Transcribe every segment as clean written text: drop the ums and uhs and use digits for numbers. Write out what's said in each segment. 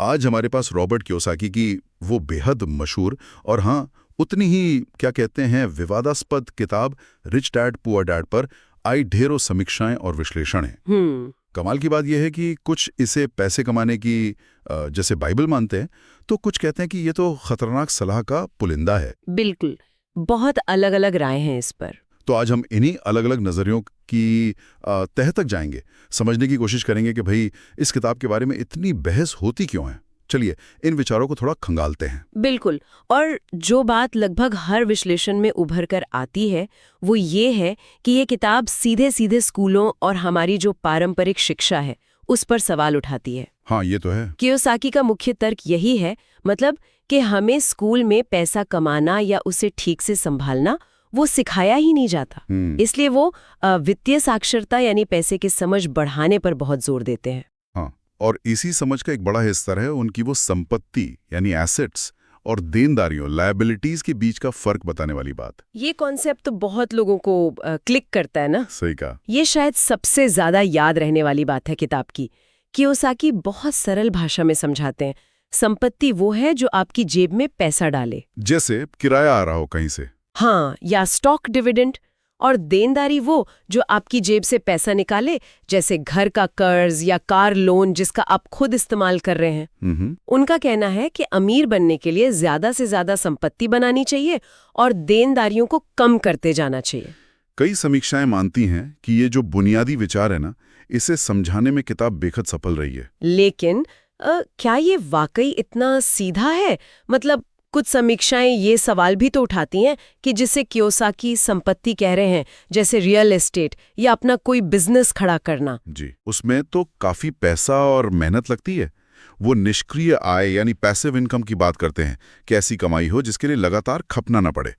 आज हमारे पास Robert Kiyosaki की वो बेहद मशहूर और हाँ उतनी ही क्या कहते हैं विवादास्पद किताब रिच डैड पुअर डैड पर आई ढेरों समीक्षाएं और विश्लेषण हैं। कमाल की बात यह है कि कुछ इसे पैसे कमाने की जैसे बाइबल मानते हैं, तो कुछ कहते हैं कि ये तो खतरनाक सलाह का पुलिंदा है। बिल्कुल, बहुत अलग अलग राय हैं इस पर। तो आज हम इन्हीं अलग अलग नज़रियों की तह तक जाएंगे, समझने की कोशिश करेंगे कि भाई इस किताब के बारे में इतनी बहस होती क्यों है। चलिए इन विचारों को थोड़ा खंगालते हैं। बिल्कुल, और जो बात लगभग हर विश्लेषण में उभर कर आती है वो ये है कि ये किताब सीधे सीधे स्कूलों और हमारी जो पारंपरिक शिक्षा है उस पर सवाल उठाती है। हाँ, ये तो है। कियोसाकी का मुख्य तर्क यही है, मतलब कि हमें स्कूल में पैसा कमाना या उसे ठीक से संभालना वो सिखाया ही नहीं जाता। इसलिए वो वित्तीय साक्षरता यानी पैसे की समझ बढ़ाने पर बहुत जोर देते हैं। हाँ, और इसी समझ का एक बड़ा हिस्सा है उनकी वो संपत्ति यानी एसेट्स और देनदारियों लायबिलिटीज के बीच का फर्क बताने वाली बात। ये कॉन्सेप्ट तो बहुत लोगों को क्लिक करता है ना। सही कहा। ये शायद सबसे ज्यादा याद रहने वाली बात है किताब की। कियोसाकी बहुत सरल भाषा में समझाते हैं, संपत्ति वो है जो आपकी जेब में पैसा डाले, जैसे किराया आ रहा हो कहीं से। हाँ, या स्टॉक डिविडेंड। और देनदारी वो जो आपकी जेब से पैसा निकाले, जैसे घर का कर्ज या कार लोन जिसका आप खुद इस्तेमाल कर रहे हैं। उनका कहना है कि अमीर बनने के लिए ज्यादा से ज्यादा संपत्ति बनानी चाहिए और देनदारियों को कम करते जाना चाहिए। कई समीक्षाएं मानती हैं कि ये जो बुनियादी विचार है ना, इसे समझाने में किताब बेहद सफल रही है। लेकिन क्या ये वाकई इतना सीधा है? मतलब कुछ समीक्षाएं ये सवाल भी तो उठाती हैं कि जिसे कियोसाकी संपत्ति कह रहे हैं, जैसे रियल एस्टेट या अपना कोई बिजनेस खड़ा करना। जी, उसमें तो काफी पैसा और मेहनत लगती है। वो निष्क्रिय आय यानी पैसिव इनकम की बात करते हैं कि ऐसी कमाई हो जिसके लिए लगातार खपना ना पड़े।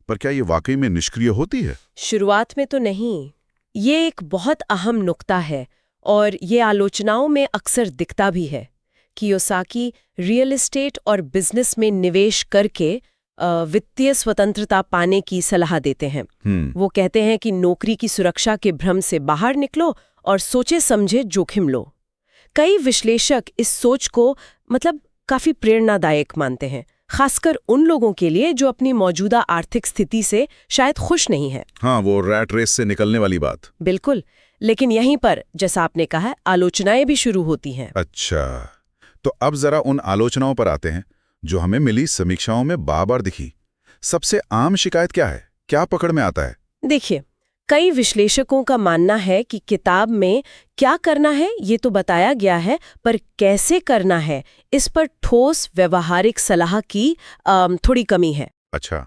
पर क्या ये वाकई में निष्क्रिय होती है? शुरुआत में तो नहीं। ये एक बहुत अहम नुक्ता है और ये आलोचनाओं में अक्सर दिखता भी है। कियोसाकी रियल एस्टेट और बिजनेस में निवेश करके वित्तीय स्वतंत्रता पाने की सलाह देते हैं। वो कहते हैं कि नौकरी की सुरक्षा के भ्रम से बाहर निकलो और सोचे समझे जोखिम लो। कई विश्लेषक इस सोच को मतलब काफी प्रेरणादायक मानते हैं, खासकर उन लोगों के लिए जो अपनी मौजूदा आर्थिक स्थिति से शायद खुश नहीं है। हाँ, वो रैट रेस से निकलने वाली बात। बिल्कुल, लेकिन यहीं पर जैसा आपने कहा आलोचनाएं भी शुरू होती हैं। अच्छा, तो अब जरा उन आलोचनाओं पर आते हैं जो हमें मिली समीक्षाओं में बार-बार दिखी। सबसे आम शिकायत क्या है? क्या पकड़ में आता है? देखिए, कई विश्लेषकों का मानना है कि किताब में क्या करना है ये तो बताया गया है, पर कैसे करना है इस पर ठोस व्यवहारिक सलाह की थोड़ी कमी है। अच्छा,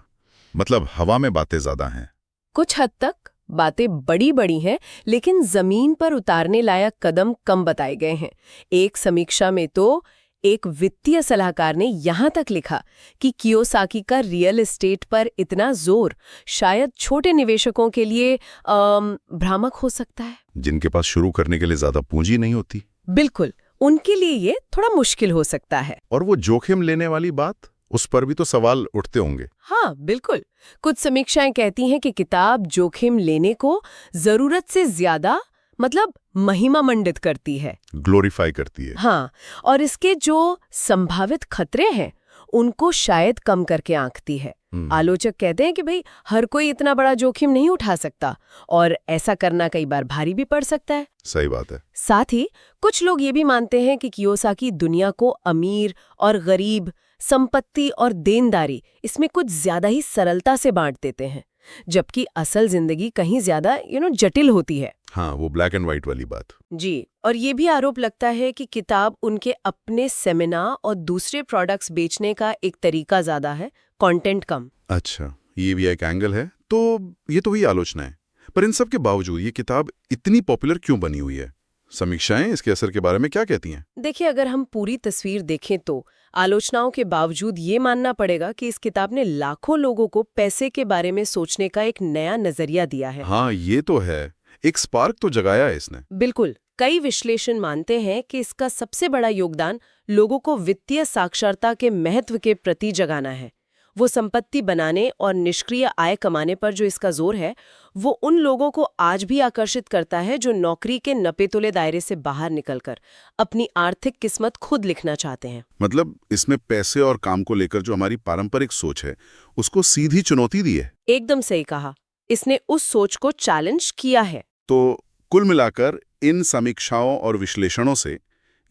मतलब हवा में बातें ज्यादा हैं। कुछ हद तक बातें बड़ी बड़ी हैं, लेकिन जमीन पर उतारने लायक कदम कम बताए गए हैं। एक समीक्षा में तो एक वित्तीय सलाहकार ने यहां तक लिखा कि कियोसाकी का रियल एस्टेट पर इतना जोर शायद छोटे निवेशकों के लिए भ्रामक हो सकता है, जिनके पास शुरू करने के लिए ज्यादा पूंजी नहीं होती। बिल्कुल, उनके लिए ये थोड़ा मुश्किल हो सकता है। और वो जोखिम लेने वाली बात, उस पर भी तो सवाल उठते होंगे। हाँ, बिल्कुल। कुछ समीक्षाएं कहती हैं कि किताब जोखिम लेने को जरूरत से ज्यादा मतलब महिमा मंडित करती है, ग्लोरीफाई करती है। हाँ, और इसके जो संभावित खतरे हैं उनको शायद कम करके आंकती है। आलोचक कहते हैं कि भाई हर कोई इतना बड़ा जोखिम नहीं उठा सकता और ऐसा करना कई बार भारी भी पड़ सकता है। सही बात है। साथ ही कुछ लोग ये भी मानते हैं कि कियोसाकी दुनिया को अमीर और गरीब, संपत्ति और देनदारी इसमें कुछ ज्यादा ही सरलता से बांट देते हैं, जबकि असल जिंदगी कहीं ज्यादा जटिल होती है। हाँ, वो ब्लैक एंड व्हाइट वाली बात। जी, और ये भी आरोप लगता है कि किताब उनके अपने सेमिनार और दूसरे प्रोडक्ट्स बेचने का एक तरीका ज्यादा है, कंटेंट कम। अच्छा, ये भी एक एंगल है। तो ये तो हुई आलोचना है, पर इन सब के बावजूद ये किताब इतनी पॉपुलर क्यों बनी हुई है? समीक्षाएं इसके असर के बारे में क्या कहती हैं? देखिए, अगर हम पूरी तस्वीर देखें तो आलोचनाओं के बावजूद ये मानना पड़ेगा कि इस किताब ने लाखों लोगों को पैसे के बारे में सोचने का एक नया नजरिया दिया है। हाँ, ये तो है। एक स्पार्क तो जगाया है इसने। बिल्कुल। कई विश्लेषण मानते हैं कि इसका सबसे बड़ा योगदान लोगों को वित्तीय साक्षरता के महत्व के प्रति जगाना है। वो संपत्ति बनाने और निष्क्रिय आय कमाने पर जो इसका जोर है, वो उन लोगों को आज भी आकर्षित करता है जो नौकरी के नपे-तुले दायरे से बाहर निकलकर अपनी आर्थिक किस्मत खुद लिखना चाहते हैं। मतलब इसमें पैसे और काम को लेकर जो हमारी पारंपरिक सोच है, उसको सीधी चुनौती दी है। एकदम सही कहा। इसने उस सोच को चैलेंज किया है। तो कुल मिलाकर इन समीक्षाओं और विश्लेषणों से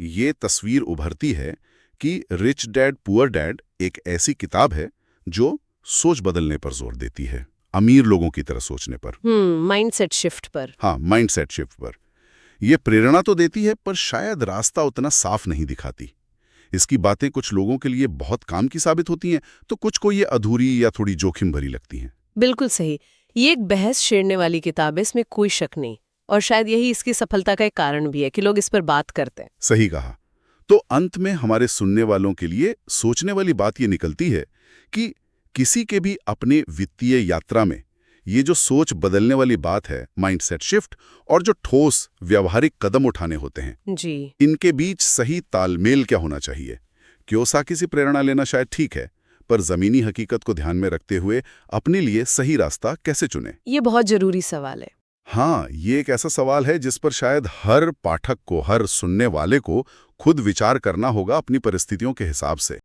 ये तस्वीर उभरती है कि रिच डैड पुअर डैड एक ऐसी किताब है जो सोच बदलने पर जोर देती है, अमीर लोगों की तरह सोचने पर। माइंडसेट शिफ्ट पर। हाँ, माइंडसेट शिफ्ट पर। ये प्रेरणा तो देती है, पर शायद रास्ता उतना साफ नहीं दिखाती। इसकी बातें कुछ लोगों के लिए बहुत काम की साबित होती हैं, तो कुछ को ये अधूरी या थोड़ी जोखिम भरी लगती हैं। बिल्कुल सही। ये एक बहस छेड़ने वाली किताब है, इसमें कोई शक नहीं। और शायद यही इसकी सफलता का एक कारण भी है कि लोग इस पर बात करते हैं। सही कहा। तो अंत में हमारे सुनने वालों के लिए सोचने वाली बात ये निकलती है कि किसी के भी अपने वित्तीय यात्रा में ये जो सोच बदलने वाली बात है, माइंडसेट शिफ्ट, और जो ठोस व्यवहारिक कदम उठाने होते हैं जी, इनके बीच सही तालमेल क्या होना चाहिए। कियोसाकी से प्रेरणा लेना शायद ठीक है, पर जमीनी हकीकत को ध्यान में रखते हुए अपने लिए सही रास्ता कैसे चुने, ये बहुत जरूरी सवाल है। हाँ, ये एक ऐसा सवाल है जिस पर शायद हर पाठक को, हर सुनने वाले को खुद विचार करना होगा अपनी परिस्थितियों के हिसाब से।